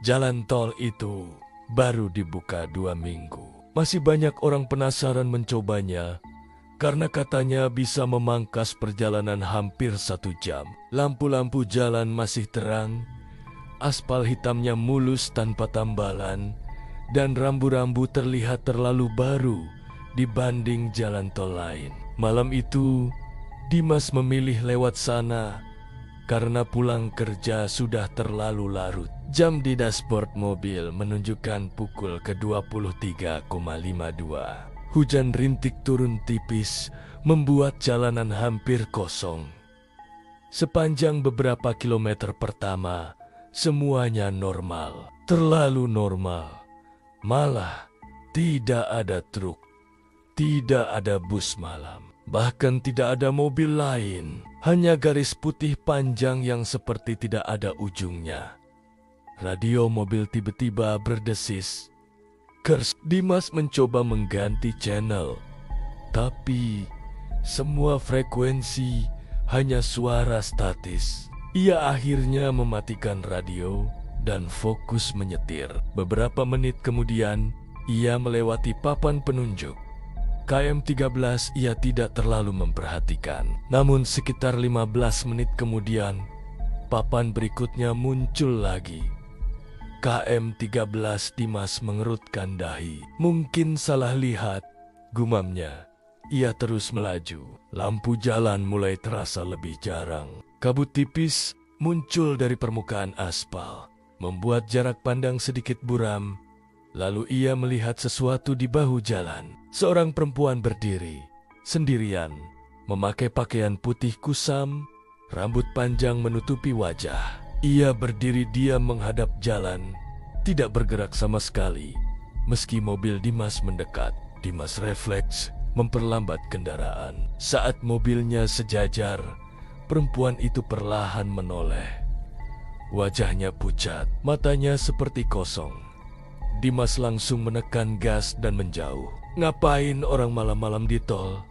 Jalan tol itu baru dibuka 2 minggu. Masih banyak orang penasaran mencobanya karena katanya bisa memangkas perjalanan hampir 1 jam. Lampu-lampu jalan masih terang, aspal hitamnya mulus tanpa tambalan, dan rambu-rambu terlihat terlalu baru dibanding jalan tol lain. Malam itu, Dimas memilih lewat sana karena pulang kerja sudah terlalu larut. Jam di dashboard mobil menunjukkan pukul ke-23,52. Hujan rintik turun tipis membuat jalanan hampir kosong. Sepanjang beberapa kilometer pertama, semuanya normal. Terlalu normal. Malah tidak ada truk, tidak ada bus malam, bahkan tidak ada mobil lain. Hanya garis putih panjang yang seperti tidak ada ujungnya. Radio mobil tiba-tiba berdesis. Kers, Dimas mencoba mengganti channel, tapi semua frekuensi hanya suara statis. Ia akhirnya mematikan radio dan fokus menyetir. Beberapa menit kemudian, ia melewati papan penunjuk. KM 13 ia tidak terlalu memperhatikan. Namun sekitar 15 menit kemudian, papan berikutnya muncul lagi. KM 13. Dimas mengerutkan dahi. Mungkin salah lihat, gumamnya. Ia terus melaju. Lampu jalan mulai terasa lebih jarang. Kabut tipis muncul dari permukaan aspal, membuat jarak pandang sedikit buram. Lalu ia melihat sesuatu di bahu jalan. Seorang perempuan berdiri, sendirian, memakai pakaian putih kusam, rambut panjang menutupi wajah. Ia berdiri diam menghadap jalan, tidak bergerak sama sekali. Meski mobil Dimas mendekat, Dimas refleks memperlambat kendaraan. Saat mobilnya sejajar, perempuan itu perlahan menoleh. Wajahnya pucat, matanya seperti kosong. Dimas langsung menekan gas dan menjauh. "Ngapain orang malam-malam di tol?"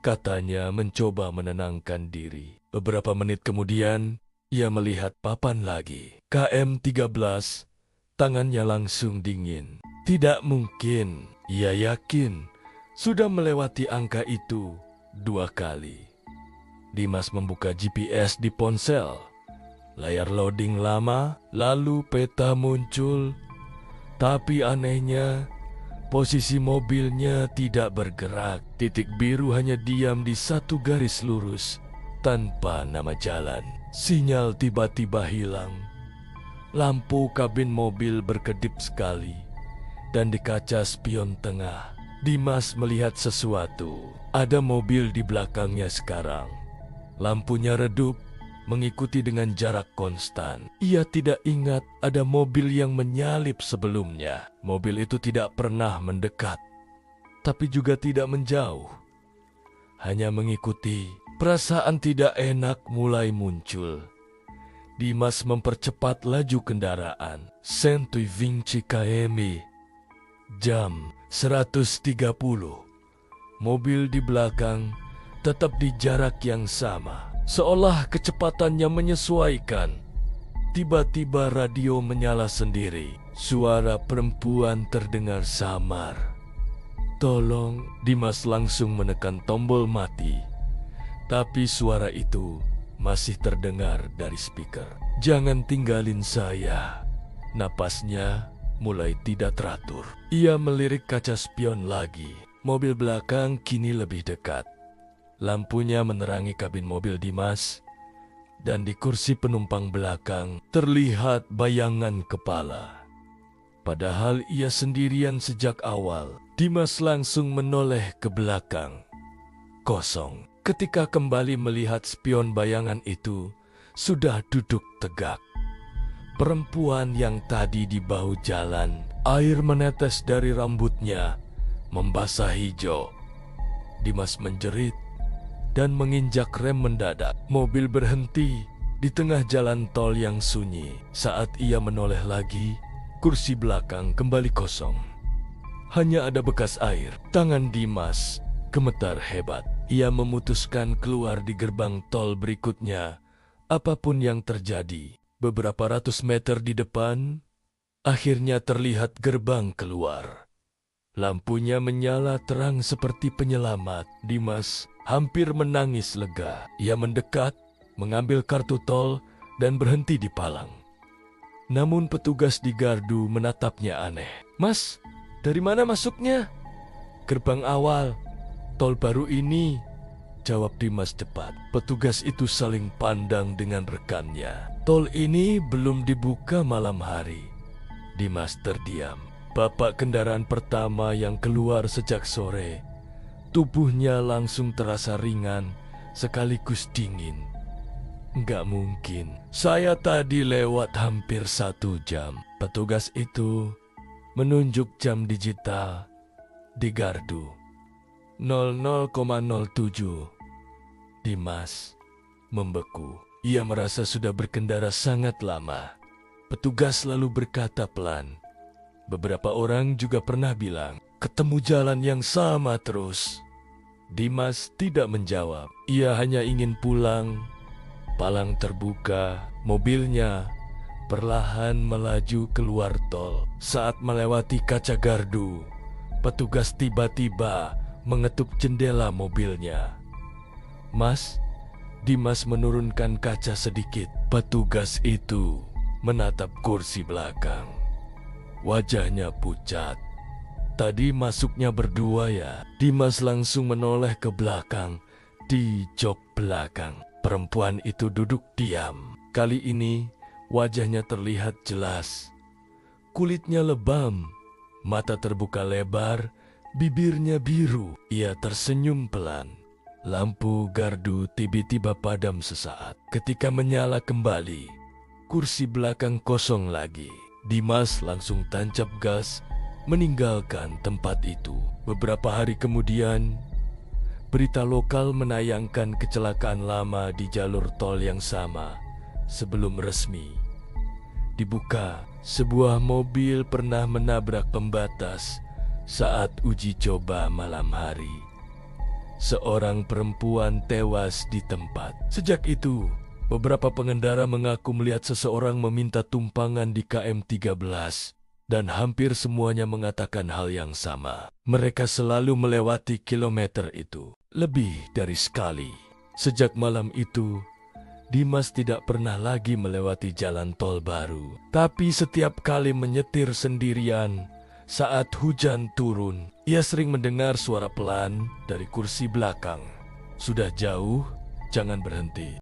katanya mencoba menenangkan diri. Beberapa menit kemudian, ia melihat papan lagi. KM 13, tangannya langsung dingin. Tidak mungkin, ia yakin sudah melewati angka itu 2 kali. Dimas membuka GPS di ponsel. Layar loading lama, lalu peta muncul. Tapi anehnya, posisi mobilnya tidak bergerak. Titik biru hanya diam di satu garis lurus tanpa nama jalan. Sinyal tiba-tiba hilang. Lampu kabin mobil berkedip sekali. Dan di kaca spion tengah, Dimas melihat sesuatu. Ada mobil di belakangnya sekarang. Lampunya redup, mengikuti dengan jarak konstan. Ia tidak ingat ada mobil yang menyalip sebelumnya. Mobil itu tidak pernah mendekat, tapi juga tidak menjauh. Hanya mengikuti. Perasaan tidak enak mulai muncul. Dimas mempercepat laju kendaraan. 120 km. Jam 130. Mobil di belakang tetap di jarak yang sama. Seolah kecepatannya menyesuaikan. Tiba-tiba radio menyala sendiri. Suara perempuan terdengar samar. "Tolong," Dimas langsung menekan tombol mati. Tapi suara itu masih terdengar dari speaker. "Jangan tinggalin saya." Napasnya mulai tidak teratur. Ia melirik kaca spion lagi. Mobil belakang kini lebih dekat. Lampunya menerangi kabin mobil Dimas, dan di kursi penumpang belakang terlihat bayangan kepala. Padahal ia sendirian sejak awal. Dimas langsung menoleh ke belakang. Kosong. Ketika kembali melihat spion, bayangan itu sudah duduk tegak. Perempuan yang tadi di bahu jalan, air menetes dari rambutnya, membasahi Jo. Dimas menjerit dan menginjak rem mendadak. Mobil berhenti di tengah jalan tol yang sunyi. Saat ia menoleh lagi, kursi belakang kembali kosong. Hanya ada bekas air. Tangan Dimas gemetar hebat. Ia memutuskan keluar di gerbang tol berikutnya, apapun yang terjadi. Beberapa ratus meter di depan, Akhirnya terlihat gerbang keluar. Lampunya menyala terang seperti penyelamat. Dimas hampir menangis lega. Ia mendekat, mengambil kartu tol, dan berhenti di palang. Namun petugas di gardu menatapnya aneh. "Mas, dari mana masuknya?" "Gerbang awal, tol baru ini," jawab Dimas cepat. Petugas itu saling pandang dengan rekannya. "Tol ini belum dibuka malam hari." Dimas terdiam. Bapak kendaraan pertama yang keluar sejak sore. Tubuhnya langsung terasa ringan sekaligus dingin. "Nggak mungkin. Saya tadi lewat hampir 1 jam." Petugas itu menunjuk jam digital di gardu. 00,07. Dimas membeku. Ia merasa sudah berkendara sangat lama. Petugas lalu berkata pelan. Beberapa orang juga pernah bilang, ketemu jalan yang sama terus. Dimas tidak menjawab. Ia hanya ingin pulang. Palang terbuka, mobilnya perlahan melaju keluar tol. Saat melewati kaca gardu, petugas tiba-tiba mengetuk jendela mobilnya. "Mas," Dimas menurunkan kaca sedikit. Petugas itu menatap kursi belakang. Wajahnya pucat. "Tadi masuknya berdua ya?" Dimas langsung menoleh ke belakang. Di jok belakang, perempuan itu duduk diam. Kali ini wajahnya terlihat jelas. Kulitnya lebam, mata terbuka lebar, bibirnya biru. Ia tersenyum pelan. Lampu gardu tiba-tiba padam sesaat. Ketika menyala kembali, kursi belakang kosong lagi. Dimas langsung tancap gas, meninggalkan tempat itu. Beberapa hari kemudian, berita lokal menayangkan kecelakaan lama di jalur tol yang sama sebelum resmi dibuka. Sebuah mobil pernah menabrak pembatas saat uji coba malam hari. Seorang perempuan tewas di tempat. Sejak itu, beberapa pengendara mengaku melihat seseorang meminta tumpangan di KM 13 dan hampir semuanya mengatakan hal yang sama. Mereka selalu melewati kilometer itu lebih dari sekali. Sejak malam itu, Dimas tidak pernah lagi melewati jalan tol baru. Tapi setiap kali menyetir sendirian saat hujan turun, ia sering mendengar suara pelan dari kursi belakang. "Sudah jauh, jangan berhenti."